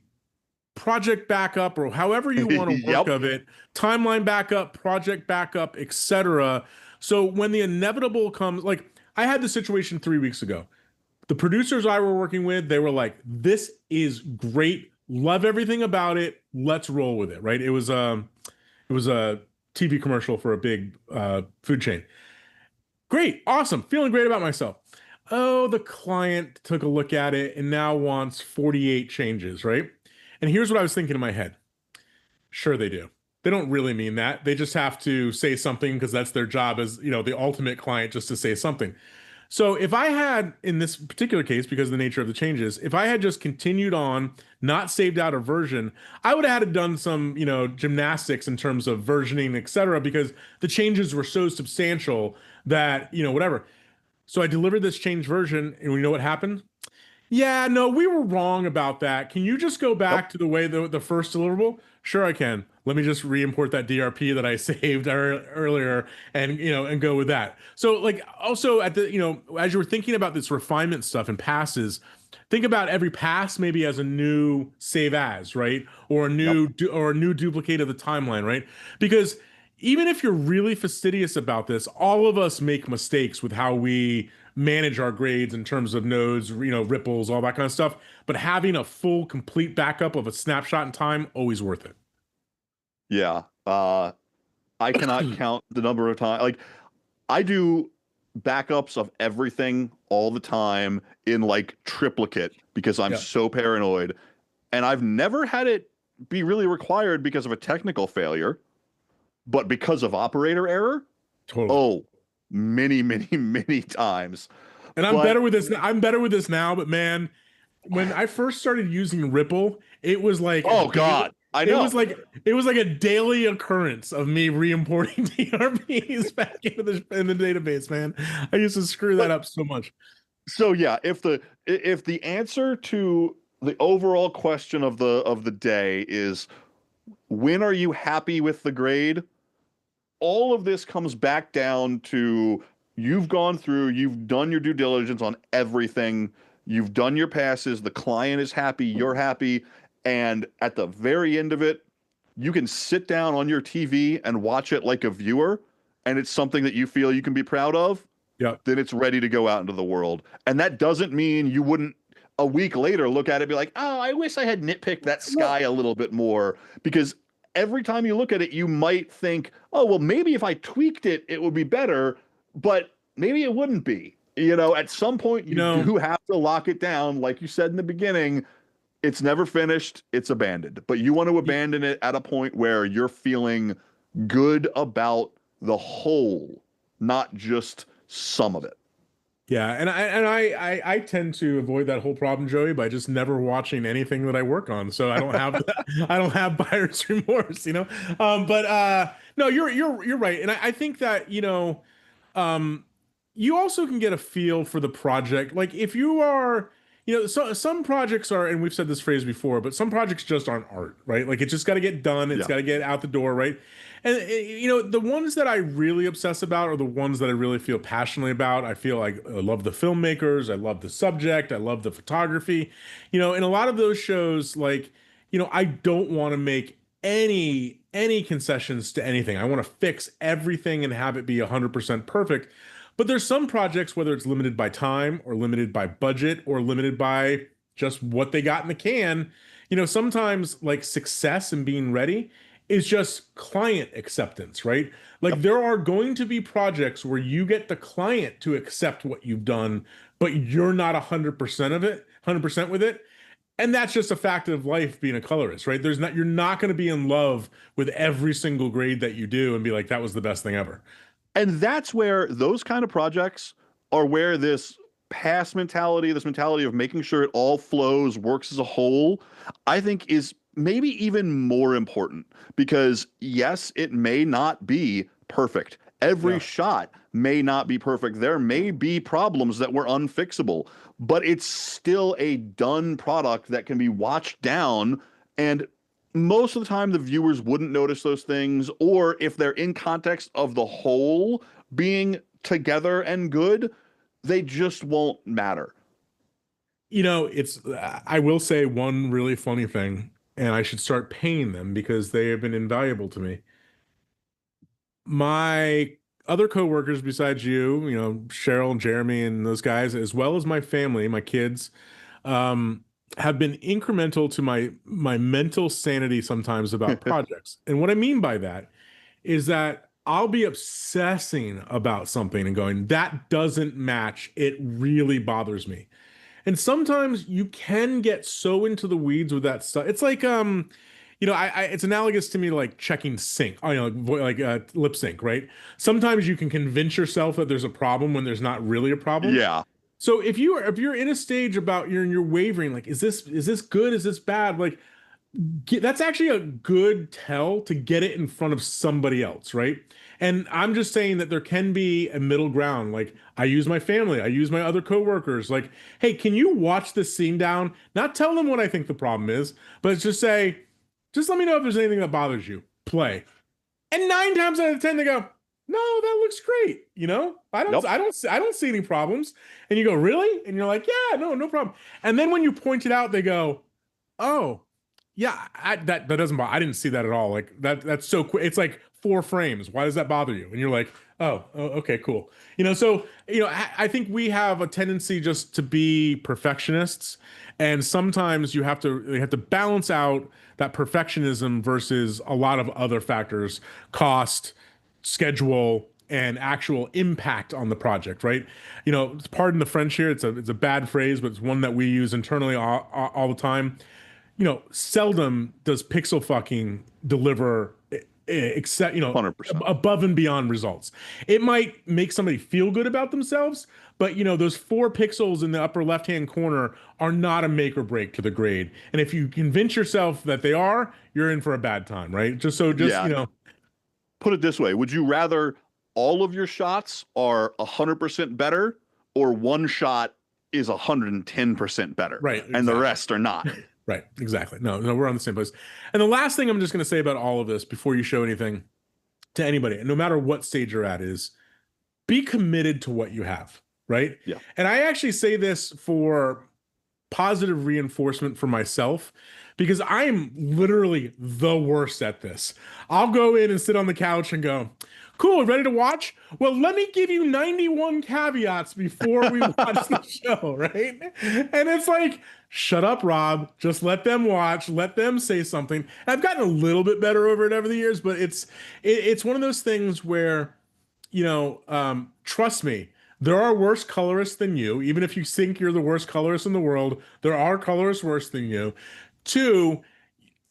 project backup or however you want to work of it, timeline backup, project backup, etc. So when the inevitable comes, like I had the situation 3 weeks ago. The producers I were working with, they were like, "This is great. Love everything about it. Let's roll with it." Right? It was a TV commercial for a big food chain. Great, awesome, feeling great about myself. Oh, the client took a look at it and now wants 48 changes, right? And here's what I was thinking in my head. Sure, they do. They don't really mean that. They just have to say something because that's their job as, the ultimate client, just to say something. So if I had, in this particular case, because of the nature of the changes, if I had just continued on, not saved out a version, I would have had to done some, gymnastics in terms of versioning, et cetera, because the changes were so substantial that, whatever. So I delivered this changed version, and we know what happened? Yeah, no, we were wrong about that. Can you just go back to the way the first deliverable? Sure, I can. Let me just re-import that DRP that I saved earlier and go with that. So like also at the, as you were thinking about this refinement stuff and passes, think about every pass maybe as a new save as, right? Or a new duplicate of the timeline, right? Because even if you're really fastidious about this, all of us make mistakes with how we manage our grades in terms of nodes, ripples, all that kind of stuff. But having a full, complete backup of a snapshot in time, always worth it. Yeah. I cannot count the number of times. Like, I do backups of everything all the time in like triplicate because I'm so paranoid. And I've never had it be really required because of a technical failure. but because of operator error, Totally. oh, many, many, many times. And I'm better with this. I'm better with this now, but man, when I first started using Ripple, it was like oh God, I know. It was like a daily occurrence of me re-importing TRPs back into the database, man. I used to screw that up so much. So yeah, if the answer to the overall question of the day is when are you happy with the grade? All of this comes back down to you've gone through, you've done your due diligence on everything, you've done your passes, the client is happy, you're happy, and at the very end of it, you can sit down on your TV and watch it like a viewer, and it's something that you feel you can be proud of. Yeah. Then it's ready to go out into the world. And that doesn't mean you wouldn't a week later look at it and be like, oh, I wish I had nitpicked that sky a little bit more. Because every time you look at it, you might think, oh, well, maybe if I tweaked it, it would be better, but maybe it wouldn't be. At some point, you do have to lock it down. Like you said in the beginning, it's never finished, it's abandoned. But you want to abandon it at a point where you're feeling good about the whole, not just some of it. Yeah, and I tend to avoid that whole problem, Joey, by just never watching anything that I work on. So I don't have I don't have buyer's remorse, But no, you're right, and I think that you also can get a feel for the project. Like if you are, so some projects are, and we've said this phrase before, but some projects just aren't art, right? Like it's just got to get done. It's got to get out the door, right? And the ones that I really obsess about are the ones that I really feel passionately about. I feel like I love the filmmakers, I love the subject, I love the photography. In a lot of those shows, like, I don't want to make any concessions to anything. I want to fix everything and have it be 100% perfect. But there's some projects, whether it's limited by time or limited by budget or limited by just what they got in the can, sometimes like success and being ready is just client acceptance, right? Like there are going to be projects where you get the client to accept what you've done, but you're not 100% of it, 100% with it. And that's just a fact of life being a colorist, right? You're not going to be in love with every single grade that you do and be like, that was the best thing ever. And that's where those kind of projects are where this pass mentality, this mentality of making sure it all flows, works as a whole, I think is maybe even more important because yes, it may not be perfect. Every shot may not be perfect. There may be problems that were unfixable, but it's still a done product that can be watched down. And most of the time, the viewers wouldn't notice those things, or if they're in context of the whole being together and good, they just won't matter. I will say one really funny thing, and I should start paying them because they have been invaluable to me. My other coworkers besides you, Cheryl and Jeremy and those guys, as well as my family, my kids, have been incremental to my mental sanity sometimes about projects. And what I mean by that is that I'll be obsessing about something and going, that doesn't match. It really bothers me. And sometimes you can get so into the weeds with that stuff. It's like, it's analogous to me like checking sync, like lip sync, right? Sometimes you can convince yourself that there's a problem when there's not really a problem. Yeah. So if you're in a stage about you're wavering, like, is this good? Is this bad? Like, that's actually a good tell to get it in front of somebody else, right? And I'm just saying that there can be a middle ground. Like I use my family, I use my other coworkers. Like, hey, can you watch this scene down? Not tell them what I think the problem is, but just say, just let me know if there's anything that bothers you. Play. And 9 times out of 10, they go, no, that looks great. I don't see any problems. And you go, really? And you're like, yeah, no problem. And then when you point it out, they go, oh, yeah, that doesn't bother. I didn't see that at all. Like that's so quick. It's like 4 frames. Why does that bother you? And you're like, oh, okay, cool. I think we have a tendency just to be perfectionists, and sometimes you have to balance out that perfectionism versus a lot of other factors, cost, schedule, and actual impact on the project, right? Pardon the French here. It's a bad phrase, but it's one that we use internally all the time. Seldom does pixel fucking deliver except 100%. above and beyond results. It might make somebody feel good about themselves, but those 4 pixels in the upper left hand corner are not a make or break to the grade. And if you convince yourself that they are, you're in for a bad time, right? Put it this way: would you rather all of your shots are 100% better, or one shot is 110% better, right? Exactly. And the rest are not? Right, exactly. No, we're on the same place. And the last thing I'm just going to say about all of this before you show anything to anybody, no matter what stage you're at, is be committed to what you have, right? Yeah. And I actually say this for positive reinforcement for myself, because I'm literally the worst at this. I'll go in and sit on the couch and go, cool, ready to watch? Well, let me give you 91 caveats before we watch the show, right? And it's like, shut up, Rob. Just let them watch. Let them say something. And I've gotten a little bit better over it over the years, but it's one of those things where, trust me, there are worse colorists than you. Even if you think you're the worst colorist in the world, there are colorists worse than you. 2,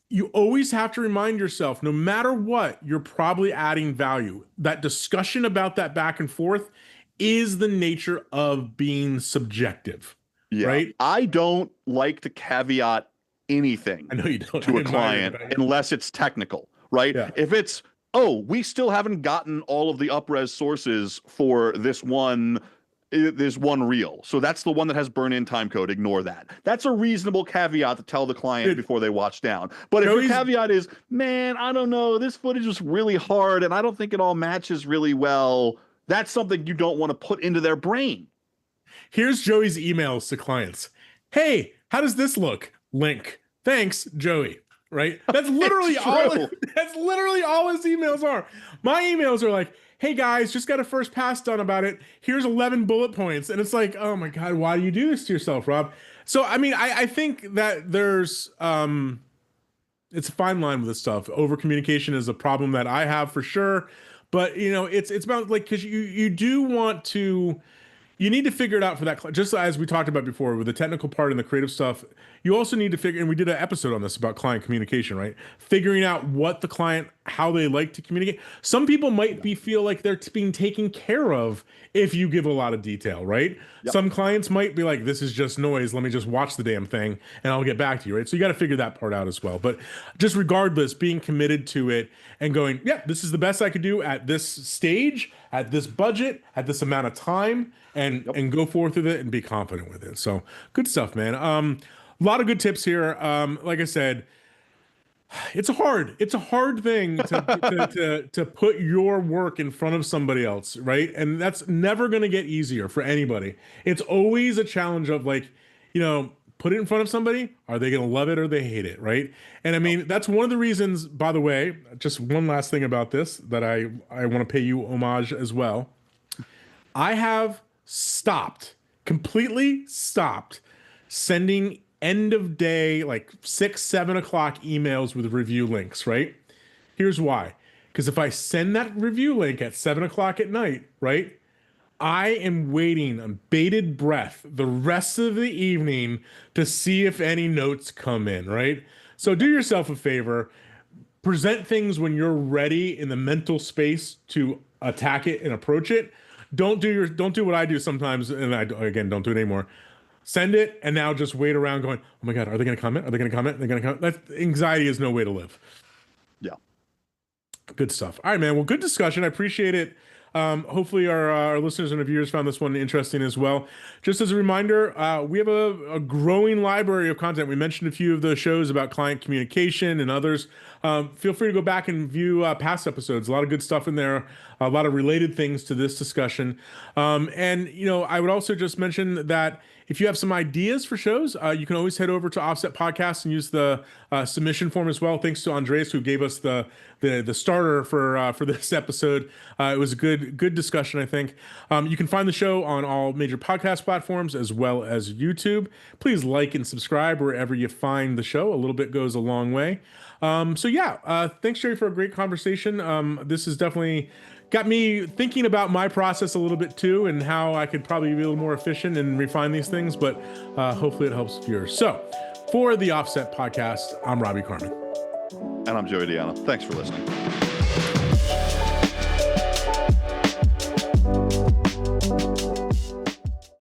you always have to remind yourself, no matter what, you're probably adding value. That discussion about that back and forth is the nature of being subjective, right? I don't like to caveat anything I know you don't. to a client unless it's technical, right? Yeah. If it's, we still haven't gotten all of the upres sources for this one reel, so that's the one that has burn-in time code. Ignore that. That's a reasonable caveat to tell the client before they watch down. But if your caveat is, man, I don't know, this footage was really hard and I don't think it all matches really well, that's something you don't want to put into their brain. Here's Joey's emails to clients. Hey, how does this look? Link. Thanks, Joey. Right? That's literally that's literally all his emails are. My emails are like, hey guys, just got a first pass done about it. Here's 11 bullet points. And it's like, oh my God, why do you do this to yourself, Rob? So, I mean, I think that there's, it's a fine line with this stuff. Over communication is a problem that I have for sure. But, it's about because you do want to, you need to figure it out for that. Just as we talked about before with the technical part and the creative stuff, you also need to figure, and we did an episode on this about client communication, right? Figuring out what the client, how they like to communicate. Some people might feel like they're being taken care of if you give a lot of detail, right? Yep. Some clients might be like, this is just noise. Let me just watch the damn thing and I'll get back to you, right? So you got to figure that part out as well. But just regardless, being committed to it and going, yeah, this is the best I could do at this stage, at this budget, at this amount of time, and go forth with it and be confident with it. So good stuff, man. A lot of good tips here. Like I said, it's a hard thing to put your work in front of somebody else, right? And that's never going to get easier for anybody. It's always a challenge of like, put it in front of somebody. Are they going to love it or they hate it, right? And I mean, that's one of the reasons, by the way, just one last thing about this that I want to pay you homage as well. I have completely stopped sending end of day, like 6-7 o'clock emails with review links, right? Here's why. Because if I send that review link at 7 o'clock at night, right, I am waiting on bated breath the rest of the evening to see if any notes come in, right? So do yourself a favor, present things when you're ready in the mental space to attack it and approach it. Don't do what I do sometimes, and I don't do it anymore. Send it and now just wait around going, oh my God, are they going to comment? Are they going to comment? Are they going to comment? That anxiety is no way to live. Yeah. Good stuff. All right, man. Well, good discussion. I appreciate it. Hopefully our listeners and viewers found this one interesting as well. Just as a reminder, we have a growing library of content. We mentioned a few of the shows about client communication and others. Feel free to go back and view past episodes. A lot of good stuff in there, a lot of related things to this discussion. And, I would also just mention that if you have some ideas for shows, you can always head over to Offset Podcast and use the submission form as well. Thanks to Andreas, who gave us the starter for this episode. It was a good discussion, I think. You can find the show on all major podcast platforms as well as YouTube. Please like and subscribe wherever you find the show. A little bit goes a long way. Thanks, Jerry, for a great conversation. This has definitely got me thinking about my process a little bit too, and how I could probably be a little more efficient and refine these things, but hopefully it helps viewers. So for the Offset Podcast, I'm Robbie Carmen. And I'm Joey Diana. Thanks for listening.